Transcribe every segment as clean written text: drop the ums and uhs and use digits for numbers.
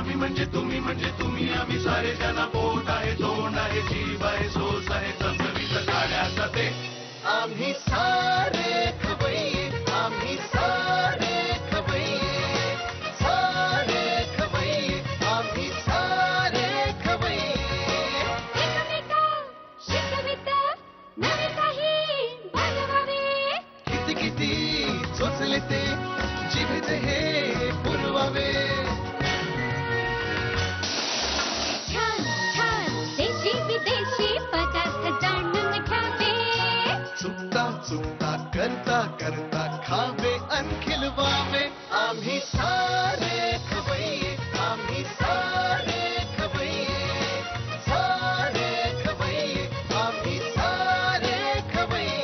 आम्ही म्हणजे तुम्ही आम्ही सारे ज्यांना पोट आहे तोंड आहे जीभ आहे सोस आहे चमचमीत गाड्याचा ते आम्ही सारे खवय्ये आम्ही सारे खवय्ये सारे खवय्ये आम्ही सारे खवय्ये एकमेका शिकवित नवे काही बनवावे किती किती चोचले ते जीवित हे पुरवावे छान छान देशी विदेशी पदार्थ जाणून घ्यावे चुकता चुकता करता करता खावे अन खिलवावे आम्ही सारे खवय्ये आम्ही सारे खवय्ये सारे खवय्ये आम्ही सारे खवय्ये.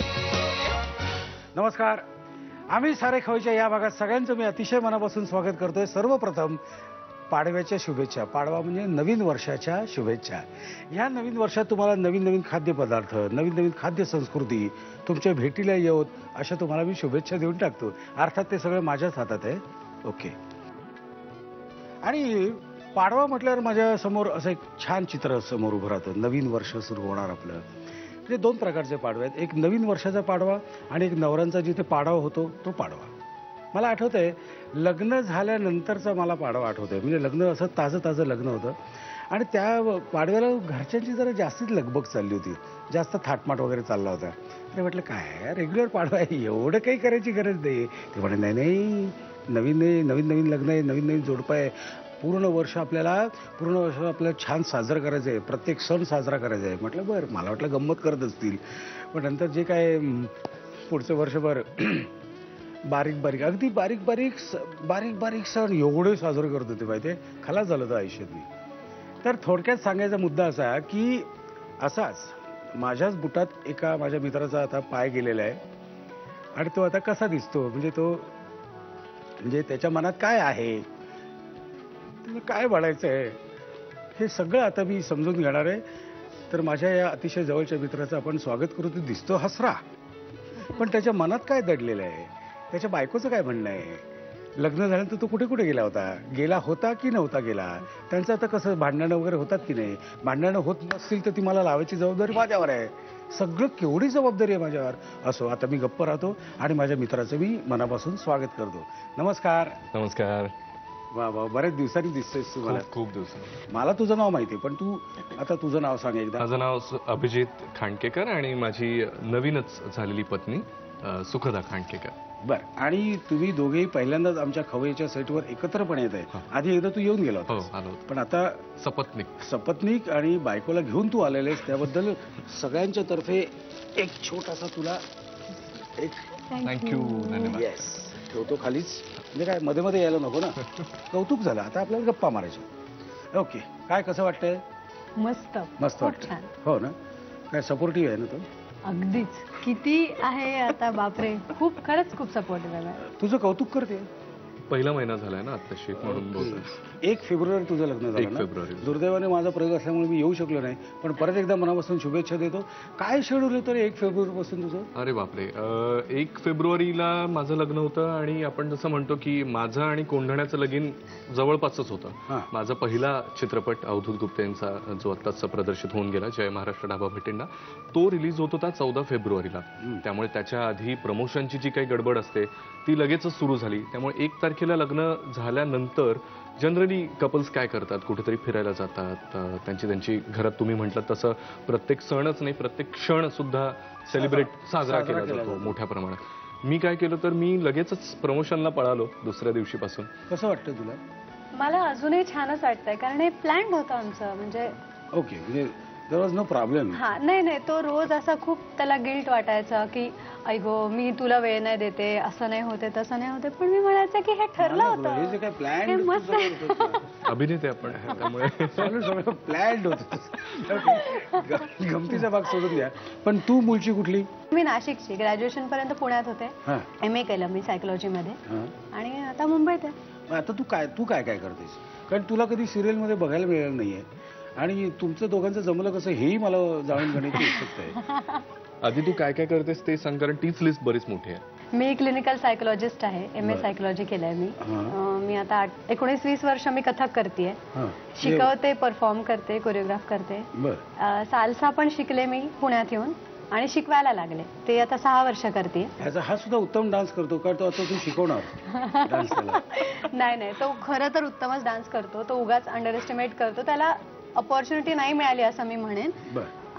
नमस्कार. आम्ही सारे खवय्येच्या या भागात सगळ्यांचं मी अतिशय मनापासून स्वागत करतोय. सर्वप्रथम पाडव्याच्या शुभेच्छा. पाडवा म्हणजे नवीन वर्षाच्या शुभेच्छा. या नवीन वर्षात तुम्हाला नवीन नवीन खाद्यपदार्थ नवीन नवीन खाद्य संस्कृती तुमच्या भेटीला येऊत अशा तुम्हाला मी शुभेच्छा देऊन टाकतो. अर्थात ते सगळं माझ्याच हातात आहे. ओके. आणि पाडवा म्हटल्यावर माझ्या समोर असं एक छान चित्र समोर उभं राहतं. नवीन वर्ष सुरू होणार आपलं. म्हणजे दोन प्रकारचे पाडवे आहेत. एक नवीन वर्षाचा पाडवा आणि एक नवऱ्यांचा जिथे पाडवा होतो तो पाडवा. मला आठवतंय लग्न झाल्यानंतरचा मला पाडवा आठवतोय. म्हणजे लग्न असं ताजं ताजं लग्न होतं आणि त्या पाडव्याला घरच्यांची जरा जास्तीच लगबग चालली होती. जास्त थाटमाट वगैरे चालला होता. ते म्हटलं काय रेग्युलर पाडवा आहे एवढं काही करायची गरज नाही. ते म्हणे नाही नाही नवीन नवीन लग्न आहे नवीन नवीन जोडपं आहे. पूर्ण वर्ष आपल्याला छान साजरं करायचं आहे. प्रत्येक सण साजरा करायचा आहे. म्हटलं बरं मला वाटलं गंमत करत असतील. पण नंतर जे काय पुढचं वर्षभर बारीक अगदी बारीक सण एवढे साजरे करत होते माहिती आहे. खलास झालं होतं आयुष्यात मी. तर थोडक्यात सांगायचा मुद्दा असा की असाच माझ्याच बुटात एका माझ्या मित्राचा आता पाय गेलेला आहे आणि तो आता कसा दिसतो म्हणजे त्याच्या मनात काय आहे त्याला काय म्हणायचं आहे हे सगळं आता मी समजून घेणार आहे. तर माझ्या या अतिशय जवळच्या मित्राचं आपण स्वागत करू. तो दिसतो हसरा पण त्याच्या मनात काय दडलेलं आहे त्याच्या बायकोचं काय म्हणणं आहे. लग्न झाल्यानंतर तो कुठे गेला होता की नव्हता गेला. त्यांचं आता कसं भांडणं वगैरे होतात की नाही. भांडणं होत नसतील तर ती मला लावायची जबाबदारी माझ्यावर आहे. सगळं केवढी जबाबदारी आहे माझ्यावर. असो आता मी गप्प राहतो आणि माझ्या मित्राचं मी मनापासून स्वागत करतो. नमस्कार. नमस्कार. वा बऱ्याच दिवसांनी दिसतेस तू मला. खूप दिवसांनी. मला तुझं नाव माहिती आहे पण तू आता तुझं नाव सांग एकदा. माझं नाव अभिजित खांडकेकर आणि माझी नवीनच झालेली पत्नी सुखदा खांडकेकर. बर. आणि तुम्ही दोघेही पहिल्यांदाच आमच्या खवय्येच्या सेटवर एकत्रपणे येत आहे. आधी एकदा तू येऊन गेला हो होता. आलो. पण आता सपत्नीक आणि बायकोला घेऊन तू आलेले आहेस त्याबद्दल सगळ्यांच्या तर्फे एक छोटासा तुला एक थँक्यू. धन्यवाद. येस ठेवतो खालीच. म्हणजे काय मध्ये मध्ये यायला नको ना. कौतुक झालं. आता आपल्याला गप्पा मारायच्या. ओके. काय कसं वाटतंय. मस्त वाटतं. हो ना. काय सपोर्टिव्ह आहे ना तो. अगदीच. किती आहे आता बापरे. खरंच खूप सपोर्टिव्ह आहे. तुझं कौतुक करते. पहिला महिना झालाय ना आत्ताशी म्हणून बोलतोय. 1 फेब्रुवारी तुझं लग्न झालं 1 फेब्रुवारी. दुर्दैवाने माझा प्रयोग असल्यामुळे मी येऊ शकलो नाही. पण परत एकदा मनापासून शुभेच्छा देतो. काय शेड्यूल होतं रे 1 फेब्रुवारी पासून तुझं. अरे बापरे. 1 फेब्रुवारीला माझं लग्न होतं आणि आपण जसं म्हणतो की माझं आणि कोंढण्याचं लगीन जवळपासच होतं. माझा पहिला चित्रपट अवधूत गुप्ते यांचा जो आत्ताच प्रदर्शित होऊन गेला जय महाराष्ट्र ढाबा भेटेंना तो रिलीज होत होता 14 फेब्रुवारीला. त्यामुळे त्याच्या आधी प्रमोशनची जी काही गडबड असते ती लगेचच सुरू झाली. त्यामुळे 1 तारखेला लग्न झाल्यानंतर जनरली कपल्स काय करतात कुठेतरी फिरायला जातात. त्यांची घरात तुम्ही म्हटलं तसं प्रत्येक सणच नाही प्रत्येक क्षण सुद्धा साजरा केला जातो मोठ्या प्रमाणात. मी काय केलं तर मी लगेचच प्रमोशनला पळालो दुसऱ्या दिवशीपासून. कसं वाटतं तुला. मला अजूनही छानच वाटतंय कारण हे प्लॅन्ड होतं आमचं. म्हणजे ओके. म्हणजे देयर वॉज नो प्रॉब्लेम. हा नाही तो रोज असा खूप त्याला गिल्ट वाटायचा की ऐगो मी तुला वेळ नाही देते असं नाही होते तसं नाही होते. पण मी म्हणायचं की हे ठरलं होतं. हे मस्त अभिनेते आपण त्यामुळे प्लॅन्ड होत. गमतीचा भाग सोडून द्या. पण तू मूळची कुठली. मी नाशिकची. ग्रॅज्युएशन पर्यंत पुण्यात होते. MA केलं मी सायकोलॉजी मध्ये आणि आता मुंबईत आहे. आता तू काय करतेस. कारण तुला कधी सिरियल मध्ये बघायला मिळालं नाहीये आणि तुमचं दोघांचं जमलं कसं हेही मला जाणून घेण्याची उत्सुकता आहे. आधी तू काय करतेस ते सांग कारण तीच लिस्ट बरीच मोठी आहे. मी क्लिनिकल सायकोलॉजिस्ट आहे. MA सायकोलॉजी केलंय मी. मी आता 19-20 वर्ष मी कथक करतेय. शिकवते, परफॉर्म करते, कोरिओग्राफ करते. साल्सा पण शिकले मी पुण्यात येऊन आणि शिकवायला लागले. ते आता 6 वर्ष करते. हा सुद्धा उत्तम डान्स करतो का? तो आता तू शिकवणार डान्स त्याला? नाही, तो खरं तर उत्तमच डान्स करतो. तो उगाच अंडर एस्टिमेट करतो. त्याला अपॉर्च्युनिटी नाही मिळाली असं मी म्हणेन.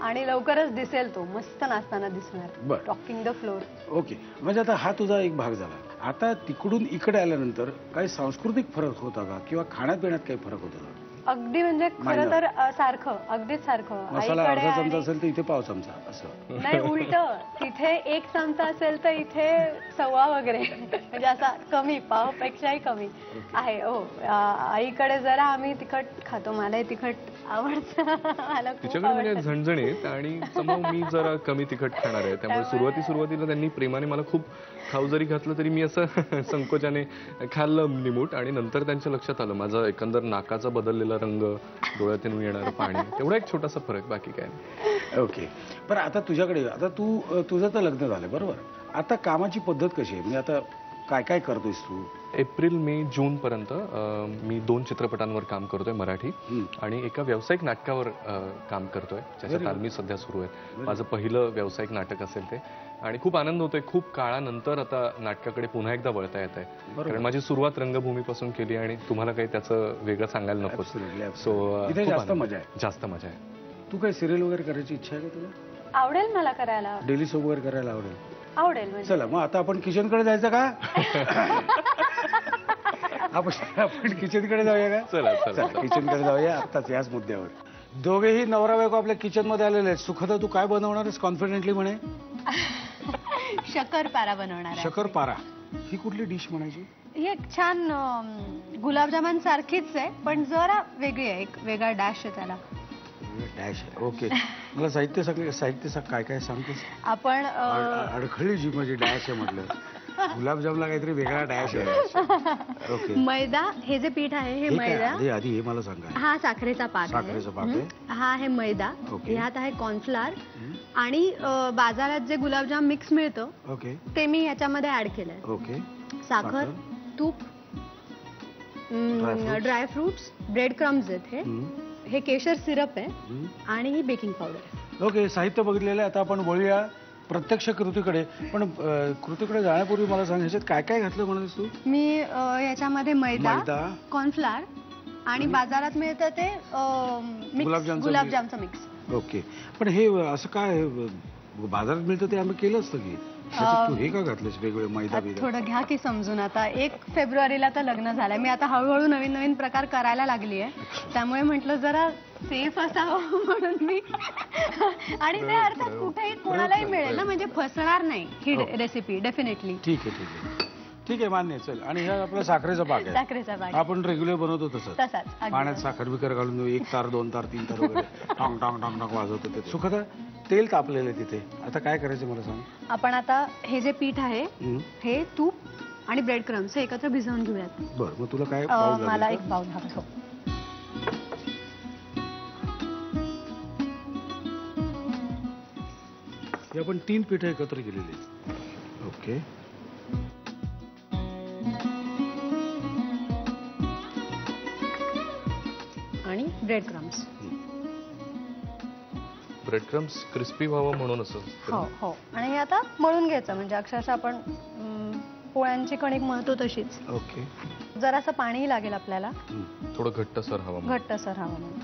आणि लवकरच दिसेल, तो मस्त नाचताना दिसणार. Talking the floor. ओके, म्हणजे आता हा तुझा एक भाग झाला. आता तिकडून इकडे आल्यानंतर काही सांस्कृतिक फरक होता का किंवा खाण्यात पिण्यात काही फरक होता का? अगदी म्हणजे खरं तर सारखं, अगदीच सारखं. मसाला अर्धा चमचा असेल तर इथे पाव चमचा असं नाही, उलट. तिथे 1 चमचा असेल तर इथे 1.25 वगैरे, म्हणजे असा कमी, पावपेक्षाही कमी आहे. हो, आईकडे जरा आम्ही तिखट खातो. मलाही तिखट आवडतं. मला तिच्याकडे म्हणजे झणझणीत आणि समोर मी जरा कमी तिखट खाणार आहे. त्यामुळे सुरुवातीला त्यांनी प्रेमाने मला खूप खाऊ जरी घातलं तरी मी असं संकोचाने खाल्लं निमूट. आणि नंतर त्यांच्या लक्षात आलं माझा एकंदर नाकाचा बदललेला रंग, डोळ्यातून येणारं पाणी, तेवढा एक छोटासा फरक, बाकी काय नाही. ओके, पण आता तुझ्याकडे, आता तुझं तर लग्न झालं बरोबर. आता कामाची पद्धत कशी आहे? म्हणजे आता काय काय करतोयस तू? एप्रिल, मे, जून पर्यंत मी 2 चित्रपटांवर काम करतोय मराठी आणि एका व्यावसायिक नाटकावर काम करतोय, ज्याच्या तालमी सध्या सुरू आहेत. माझं पहिलं व्यावसायिक नाटक असेल ते. आणि खूप आनंद होतोय. खूप काळानंतर आता नाटकाकडे पुन्हा एकदा वळता येत आहे. कारण माझी सुरुवात रंगभूमीपासून केली आणि तुम्हाला काही त्याचं वेगळं सांगायला नको. सो जास्त मजा आहे. जास्त मजा आहे. तू काही सिरियल वगैरे करायची इच्छा आहे का तुला? आवडेल मला करायला. डेली सोप वगैरे करायला आवडेल? आवडेल. चला मग आता आपण किचनकडे जायचं का? आपण किचनकडे जाऊया का? चला किचनकडे जाऊया आत्ताच याच मुद्द्यावर. दोघेही नवरा बायको आपल्या किचन मध्ये आलेले आहेत. सुखदा, तू काय बनवणार आहेस कॉन्फिडेंटली म्हणे? शक्करपारा बनवणार आहे. शक्करपारा ही कुठली डिश म्हणायची? ही एक छान गुलाबजामुन सारखीच आहे, पण जरा वेगळी आहे. एक वेगळा डॅश आहे त्याला. डॅश आहे. ओके, मला साहित्य काय काय सांगतेस? आपण अडखळली जी माझी डॅश आहे म्हटलं. गुलाबजामला काहीतरी वेगळा डॅश आहे. ओके, मैदा, हे जे पीठ आहे हे मैदा. आधी हे मला सांगा. हा साखरेचा पाक आहे. हा आहे मैदा. ह्यात आहे कॉर्नफ्लॉर आणि बाजारात जे गुलाबजाम मिक्स मिळतं ओके ते मी ह्याच्यामध्ये ऍड केलंय. ओके, साखर, तूप, ड्रायफ्रुट्स, ब्रेड क्रम्स आहेत, हे केशर सिरप आहे आणि ही बेकिंग पावडर आहे. ओके, साहित्य बघितलेलं आहे. आता आपण वळूया प्रत्यक्ष कृतीकडे. पण कृतीकडे जाण्यापूर्वी मला सांग, ह्याच्यात काय काय घातलं म्हणतेस तू? मी याच्यामध्ये मैदा, कॉर्नफ्लॉर आणि बाजारात मिळतं ते गुलाबजामचं मिक्स. ओके, पण हे असं काय बाजारात मिळतं ते आम्ही केलं असतं की तू हे का घातलंस वेगवेगळे मैदा? थोडं घ्या की समजून. आता 1 फेब्रुवारीला तर लग्न झालंय. मी आता हळूहळू नवीन नवीन प्रकार करायला लागली आहे. त्यामुळे म्हटलं जरा सेफ असावं म्हणून मी. आणि ते अर्थात कुठेही कोणालाही मिळेल ना, म्हणजे फसणार नाही ही रेसिपी डेफिनेटली. ठीक आहे, मान्य. चल, आणि हे आपला साखरेचा पाक आहे. साखरेचा पाक आपण रेग्युलर बनवतो तसंच. पाण्यात साखर बिकर घालून 1 तार 2 तार 3 तार वगैरे टॉंग टॉंग टॉंग टॉंग वाजवतो ते. सुखदा, तेल तापलेलं तिथे. आता काय करायचं मला सांग. आपण आता हे जे पीठ आहे हे तूप आणि ब्रेड क्रम्स हे एकत्र भिजवून घेऊयात. बरं, मग तुला काय? मला 1 बाउल हवा. हे आपण 3 पीठ एकत्र केलेली. ओके, आणि bread crumbs. Bread crumbs crispy व्हावं म्हणून असं. हो. आणि हे आता मळून घ्यायचं, म्हणजे अक्षरशः आपण पोळ्यांची कणिक मळतो तशीच. ओके, जरासं पाणीही लागेल आपल्याला. थोडं घट्टसर हवं. म्हणून.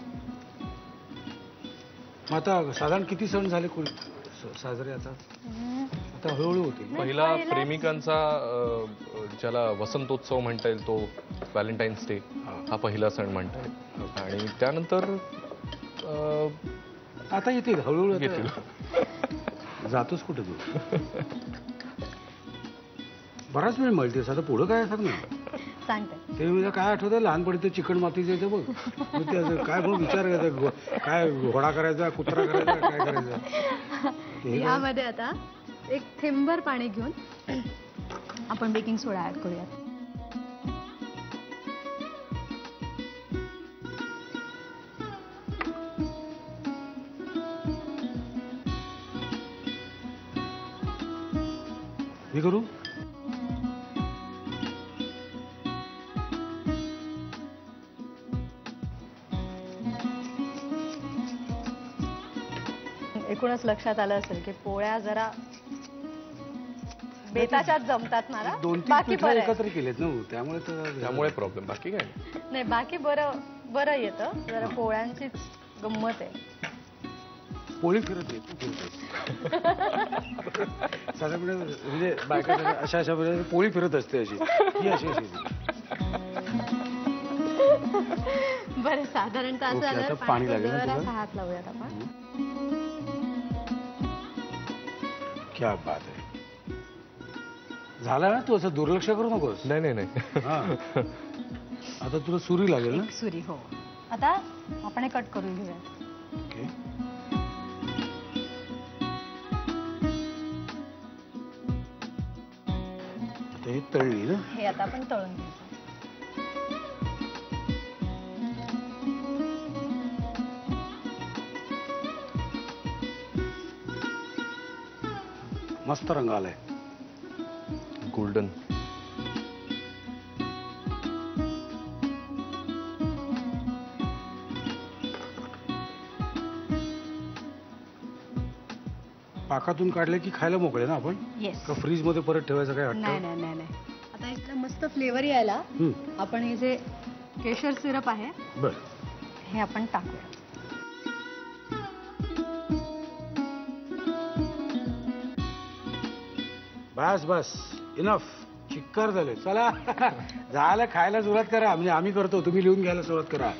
आता साधारण किती सण झाले साजरे? आता हळूहळू होतील. पहिला प्रेमिकांचा ज्याला वसंतोत्सव म्हणता येईल तो व्हॅलेंटाईन्स डे हा पहिला सण म्हणता येईल. आणि त्यानंतर आता येतील हळूहळू येतील. जातोस कुठे तू? बराच वेळ मिळतेस. आता पुढं काय सांग ना. सांगते ते मला काय आठवतं, लहानपणी ते चिकन मातीचं येतं बघ. काय मग विचार करायचा, काय घोडा करायचा, कुत्रा करायचा, काय करायचं. यामध्ये आता 1 थेंबर पाणी घेऊन आपण बेकिंग सोडा ऍड करूयात. हे करू ऐकूनच लक्षात आलं असेल की पोळ्या जरा बेताच्यात जमतात मला. 2-3 बाकी पिठं बरं एकत्र केलेत ना त्यामुळे त्यामुळे प्रॉब्लेम, बाकी काय नाही. नाही, बाकी बरं बरं येतं. जरा पोळ्यांचीच गंमत आहे. पोळी फिरत नाही, तू फिरत साधारणपणे म्हणजे बायका अशा अशा वेळेला पोळी फिरत असते अशी, ही अशी अशी. बरं, साधारणतः असं ओके, आलं आता पाणी लागेल ना जरासा तुला? हात लावूयात आपण. क्या बात आहे. झाला ना, तू असं दुर्लक्ष करू नकोस. नाही नाही नाही. हा. आता तुला सुरी लागेल ना. सुरी, हो. आता आपण हे कट करून घेऊया. ओके. आता हे तळली ना. हे आता आपण तळून घेऊ. मस्त रंग आलाय. गोल्डन. पाकातून काढले की खायला मोकळे ना आपण. येस. का फ्रीज मध्ये परत ठेवायचं काय नाही वाटतं? नाही नाही नाही. आता इथला मस्त फ्लेवर यायला आपण हे जे केशर सिरप आहे बर. हे आपण टाकूया. बस बस, इनफ. चिक्कार झाले. चला झालं, खायला सुरुवात करा. म्हणजे आम्ही करतो, तुम्ही लिहून घ्यायला सुरुवात करा.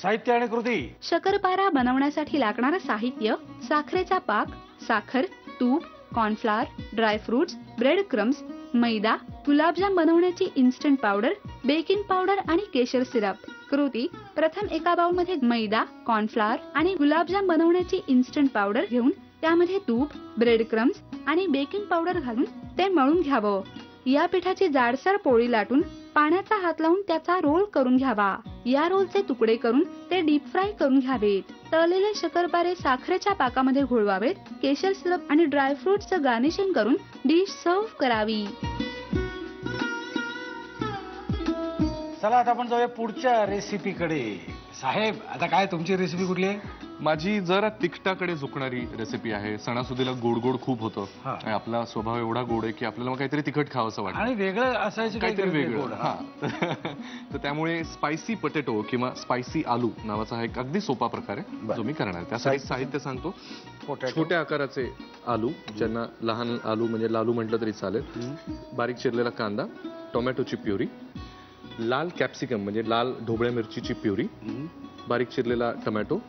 साहित्य आणि कृती. शंकरपारा बनवण्यासाठी लागणारं साहित्य: साखरेचा पाक, साखर, तूप, कॉर्नफ्लॉवर, ड्रायफ्रुट्स, ब्रेड क्रम्स, मैदा, गुलाबजाम बनवण्याची इन्स्टंट पावडर, बेकिंग पावडर आणि केशर सिरप. कृती: प्रथम एका बाउलमध्ये मैदा, कॉर्नफ्लॉवर आणि गुलाबजाम बनवण्याची इन्स्टंट पावडर घेऊन त्यामध्ये तूप, ब्रेड क्रम्स आणि बेकिंग पावडर घालून ते मळून घ्यावं. या पिठाची जाडसर पोळी लाटून पाण्याचा हात लावून त्याचा रोल करून घ्यावा. या रोलचे तुकडे करून ते डीप फ्राय करून घ्यावेत. तळलेले शंकरपारे साखरेच्या पाकामध्ये घोळवावेत. केशर सिरप आणि ड्रायफ्रुट्सचं गार्निशिंग करून डिश सर्व्ह करावी. चला आता आपण जाऊया पुढच्या रेसिपीकडे. साहेब, आता काय तुमची रेसिपी कुठली आहे? माझी जरा तिखटाकडे झुकणारी रेसिपी आहे. सणासुदीला गोड गोड खूप होतं हा. आणि आपला स्वभाव एवढा गोड आहे की आपल्याला मग काहीतरी तिखट खावंसं वाटतं, आणि वेगळं असायचं काहीतरी वेगळं. गोड. हा. तर त्यामुळे स्पायसी पोटॅटो किंवा स्पायसी आलू नावाचा हा एक अगदी सोपा प्रकार आहे जो मी करणार आहे. त्यासाठी साहित्य सांगतो. पोटॅटो. छोट्या आकाराचे आलू, ज्यांना लहान आलू म्हणजे लालू म्हटलं तरी चालेल, बारीक चिरलेला कांदा, टोमॅटोची प्युरी, लाल कॅप्सिकम म्हणजे लाल ढोबळ्या मिरचीची प्युरी, बारीक चिरलेला टोमॅटो,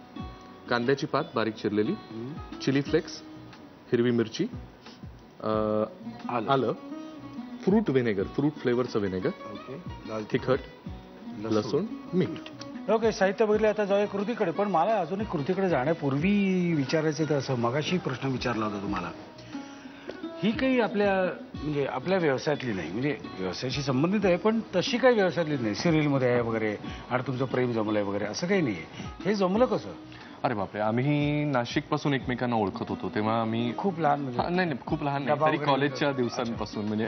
कांद्याची पात बारीक चिरलेली, चिली फ्लेक्स, हिरवी मिरची, आलं, फ्रूट व्हिनेगर, फ्रूट फ्लेवरचं व्हिनेगर, ओके. लाल तिखट, लसूण, मीठ. ओके, साहित्य बघितलं. आता जाऊया कृतीकडे. पण मला अजून एक कृतीकडे जाण्यापूर्वी विचारायचं तर असं, मगाशी प्रश्न विचारला होता तुम्हाला. ही काही आपल्या म्हणजे आपल्या व्यवसायातली नाही, म्हणजे व्यवसायाशी संबंधित आहे पण तशी काही व्यवसायातली नाही. सिरियलमध्ये आहे वगैरे आणि तुमचं प्रेम जमलंय वगैरे असं काही नाही आहे. हे जमलं कसं? अरे बापरे, आम्ही नाशिक पासून एकमेकांना ओळखत होतो तेव्हा आम्ही खूप लहान हा, म्हणजे नाही नाही, खूप लहान नाही, डबा तरी वगैरे कॉलेजच्या दिवसांपासून म्हणजे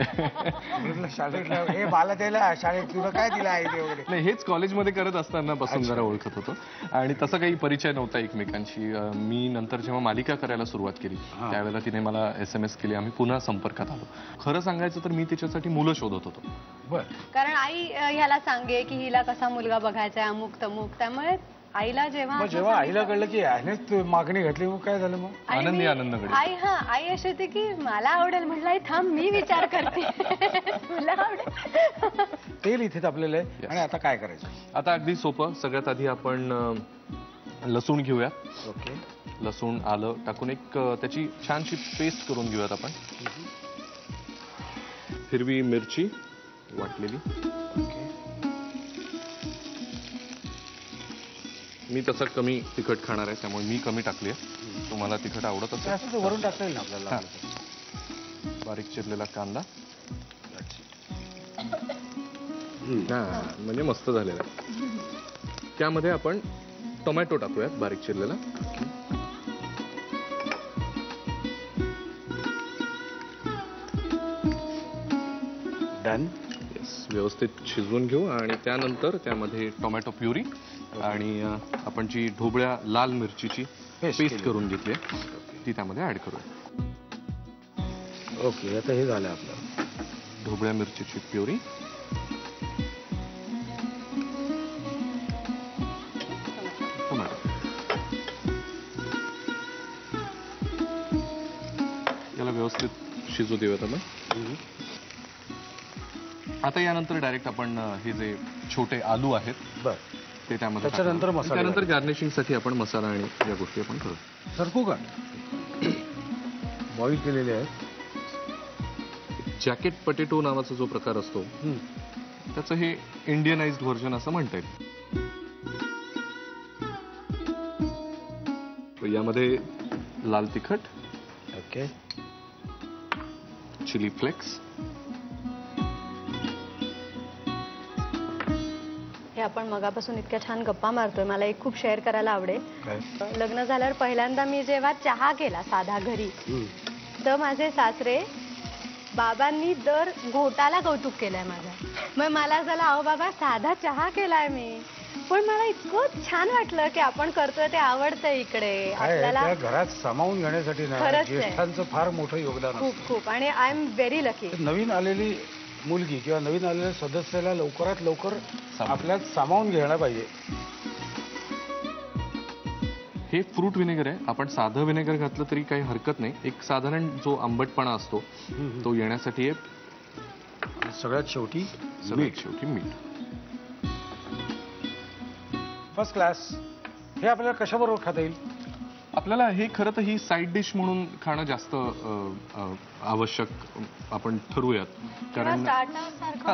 शाळेतला हे मला त्याला शाळेत तुला काय दिलं आहे ते वगैरे. नाही, हेच कॉलेजमध्ये करत असताना पासून जरा ओळखत होतो आणि तसा काही परिचय नव्हता एकमेकांशी. मी नंतर जेव्हा मालिका करायला सुरुवात केली त्यावेळेला तिने मला SMS केली, आम्ही पुन्हा संपर्कात आलो. खरं सांगायचं तर मी तिच्यासाठी मुलं शोधत होतो. बरं. कारण आई ह्याला सांगे की हिला कसा मुलगा बघायचा आहे, अमुक तमुक. त्यामुळे आईला मग जेव्हा आईला कळलं की ह्यानेच मागणी घातली मग काय झालं? मग आनंदी आनंदकडे आई अशी होती की मला आवडेल. म्हटलं आई थांब, मी विचार करते. तुला आवडेल. तेल इथे तापलेलं आहे. आणि आता काय करायचं? आता अगदी सोपं. सगळ्यात आधी आपण लसूण घेऊया. ओके. लसूण आलं टाकून एक त्याची छानशी पेस्ट करून घेऊयात आपण. हिरवी मिरची वाटलेली. मी तसा कमी तिखट खाणार आहे त्यामुळे मी कमी टाकली आहे. तुम्हाला तिखट आवडत असेल असं वरून टाकता येईल ना आपल्याला. बारीक चिरलेला कांदा. म्हणजे मस्त झालेला आहे. त्यामध्ये आपण टोमॅटो टाकूयात बारीक चिरलेला. डन. व्यवस्थित शिजवून घेऊ आणि त्यानंतर त्यामध्ये टोमॅटो प्युरी आणि आपण जी ढोबळ्या लाल मिरचीची पेस्ट करून घेतली आहे ती त्यामध्ये ऍड करूया. ओके, आता हे झालं आपलं. ढोबळ्या मिरचीची प्युरी, टोमॅटो. याला व्यवस्थित शिजू देऊयात आपण. आता यानंतर डायरेक्ट आपण हे जे छोटे आलू आहेत बर, ते त्यामध्ये त्याच्यानंतर टाकू. मसाले त्यानंतर गार्निशिंगसाठी आपण मसाला आणि या गोष्टी आपण करू. सरकू का? बॉईल केलेले आहेत. जॅकेट पटेटो नावाचा जो प्रकार असतो त्याचं हे इंडियनाइज्ड व्हर्जन असं म्हणता येईल. यामध्ये लाल तिखट, ओके, चिली फ्लेक्स, हे आपण मगापासून इतक्या छान गप्पा मारतोय, मला एक खूप शेअर करायला आवडेल. लग्न झाल्यावर पहिल्यांदा मी जेव्हा चहा केला साधा घरी, तर माझे सासरे बाबांनी दर घोटाला कौतुक केलंय माझं. मग मला झालं, अहो बाबा साधा चहा केलाय मी, पण मला इतकं छान वाटलं की आपण करतोय ते आवडतंय इकडे आपल्याला. घरात सामावून घेण्यासाठी ना खरंच आहे. ज्येष्ठांचं फार मोठं योगदान खूप असतं. खूप, आणि आय एम व्हेरी लकी. नवीन आलेली मुलगी किंवा नवीन आलेल्या सदस्याला लवकरात लवकर आपल्यात सामावून घ्यायला पाहिजे. हे फ्रूट विनेगर आहे. आपण साधं विनेगर घातलं तरी काही हरकत नाही. एक साधारण जो आंबटपणा असतो तो येण्यासाठी सगळ्यात शेवटी मीठ. First class. हे आपल्याला कशाबरोबर खाता येईल? आपल्याला हे खरं तर ही साईड डिश म्हणून खाणं जास्त आवश्यक आपण ठरवूयात, कारण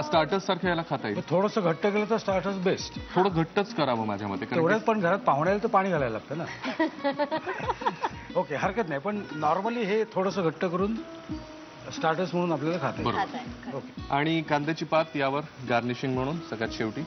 स्टार्टर्स सारखं याला खाता येईल. थोडंसं घट्ट केलं तर स्टार्टर्स बेस्ट. थोडं घट्टच करावं माझ्या मते, तेवढ्यात पण घरात पाहुण्याला तर पाणी घालायला लागतं ना. ओके, हरकत नाही, पण नॉर्मली हे थोडंसं घट्ट करून स्टार्टर्स म्हणून आपल्याला खाता येईल. बरोबर. ओके. आणि कांद्याची पात यावर गार्निशिंग म्हणून सगळ्यात शेवटी.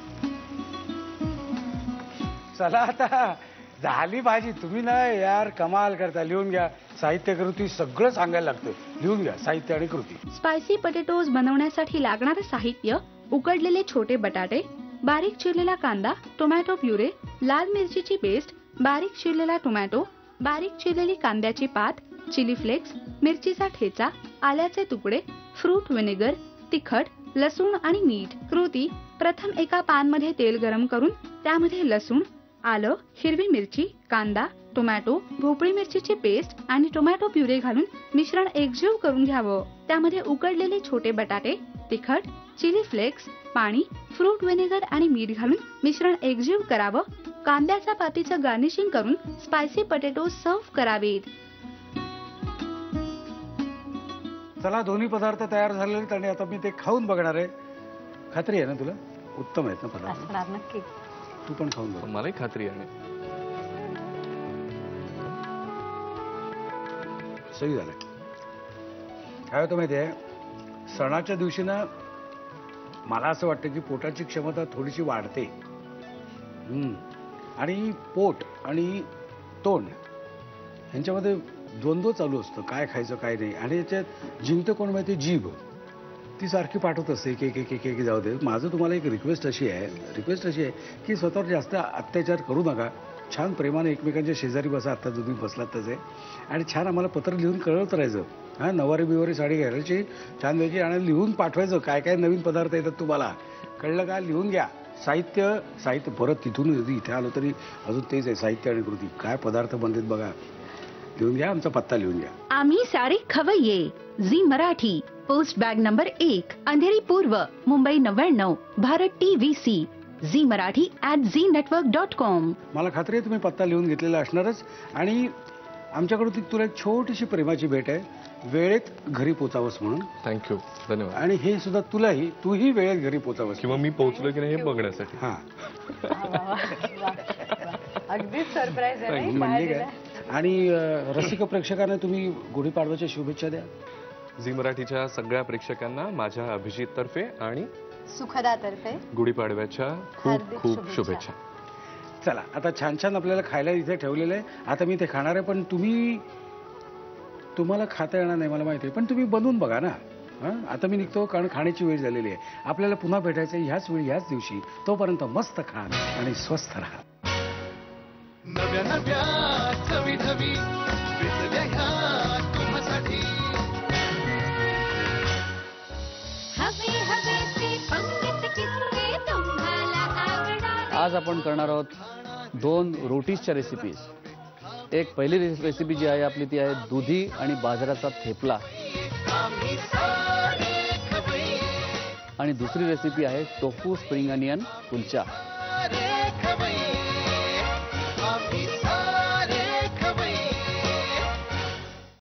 चला आता झाली भाजी. तुम्ही ना यार कमाल करता. लिहून घ्या. साहित्य कृती सगळं सांगायला लागतं. लिहून घ्या साहित्य आणि कृती. स्पायसी पटेटोज बनवण्यासाठी लागणारे साहित्य: उकडलेले छोटे बटाटे, बारीक चिरलेला कांदा, टोमॅटो प्युरे, लाल मिरचीची पेस्ट, बारीक चिरलेला टोमॅटो, बारीक चिरलेली कांद्याची पात, चिली फ्लेक्स, मिरचीचा ठेचा, आल्याचे तुकडे, फ्रूट विनेगर, तिखट, लसूण आणि मीठ. कृती: प्रथम एका पॅन मध्ये तेल गरम करून त्यामध्ये लसूण, आलं, हिरवी मिरची, कांदा, टोमॅटो, भोपळी मिरचीची पेस्ट आणि टोमॅटो प्युरे घालून मिश्रण एकजीव करून घ्यावं. त्यामध्ये उकडलेले छोटे बटाटे, तिखट, चिली फ्लेक्स, पाणी, फ्रूट विनेगर आणि मीठ घालून मिश्रण एकजीव करावं. कांद्याच्या पातीचं गार्निशिंग करून स्पायसी पटेटो सर्व्ह करावेत. चला, दोन्ही पदार्थ तयार झालेले आहेत आणि आता मी ते खाऊन बघणार आहे. खात्री आहे ना तुला? उत्तम आहेत ना पदार्थ? असणार नक्की. तू पण खाऊन बघ. मलाही खात्री आहे. सही झालं. काय होतं माहिती आहे, सणाच्या दिवशी ना मला असं वाटतं की पोटाची क्षमता थोडीशी वाढते. आणि पोट आणि तोंड यांच्यामध्ये द्वंद्व चालू असतं, काय खायचं काय नाही. आणि याच्यात जिंकतं कोण माहिती? जीभ. ती सारखी पाठवत असते एक जाऊ दे. माझं तुम्हाला एक रिक्वेस्ट अशी आहे की स्वतःवर जास्त अत्याचार करू नका. छान प्रेमाने एकमेकांच्या शेजारी बसा, आता तुम्ही बसलात तसे, आणि छान आम्हाला पत्र लिहून कळवत राहायचं. हां, नवारी बिवारी साडी घालायची, छान वेगळी आणि लिहून पाठवायचं काय काय नवीन पदार्थ येतात तुम्हाला. कळलं का? लिहून घ्या. साहित्य परत तिथून इथे आलो तरी अजून तेच आहे, साहित्य आणि कृती. काय पदार्थ बनतात बघा. लिहून घ्या, आमचा पत्ता लिहून घ्या. आम्ही सारे खवय्ये. Zee Marathi, post bag number 1, Andheri पूर्व, Mumbai 99, Bharat TVC. Zee Marathi @ZNetwork.com. मला खात्री आहे तुम्ही पत्ता लिहून घेतलेला असणारच. आणि आमच्याकडून तुला एक छोटीशी प्रेमाची भेट आहे, वेळेत घरी पोचावंस म्हणून. थँक्यू, धन्यवाद. आणि हे सुद्धा तूही वेळेत घरी पोचावंस किंवा मी पोहोचलो की नाही हे बघण्यासाठी. हा, अगदीच सरप्राईज आहे. म्हणजे काय. आणि रसिक प्रेक्षकांना तुम्ही गुढीपाडव्याच्या शुभेच्छा द्या. झी मराठीच्या सगळ्या प्रेक्षकांना माझ्या अभिजित तर्फे आणि सुखदातर्फे गुढीपाडव्याच्या खूप खूप शुभेच्छा. चला, आता छान छान आपल्याला खायला इथे ठेवलेलं आहे. आता मी ते खाणार आहे, पण तुम्हाला खाता येणार नाही मला माहिती आहे, पण तुम्ही बनवून बघा ना. आता मी निघतो, कारण खाण्याची वेळ झालेली आहे. आपल्याला पुन्हा भेटायचं ह्याच वेळी ह्याच दिवशी. तोपर्यंत मस्त खा आणि स्वस्थ राहा. नव्या नव्या चवी ढवी, आज आपण करणार आहोत 2 रोटीजच्या रेसिपीज. एक पहिली रेसिपी जी आहे आपली ती आहे दुधी आणि बाजऱ्याचा थेपला. आणि दुसरी रेसिपी आहे टोफू स्प्रिंग अनियन कुलचा.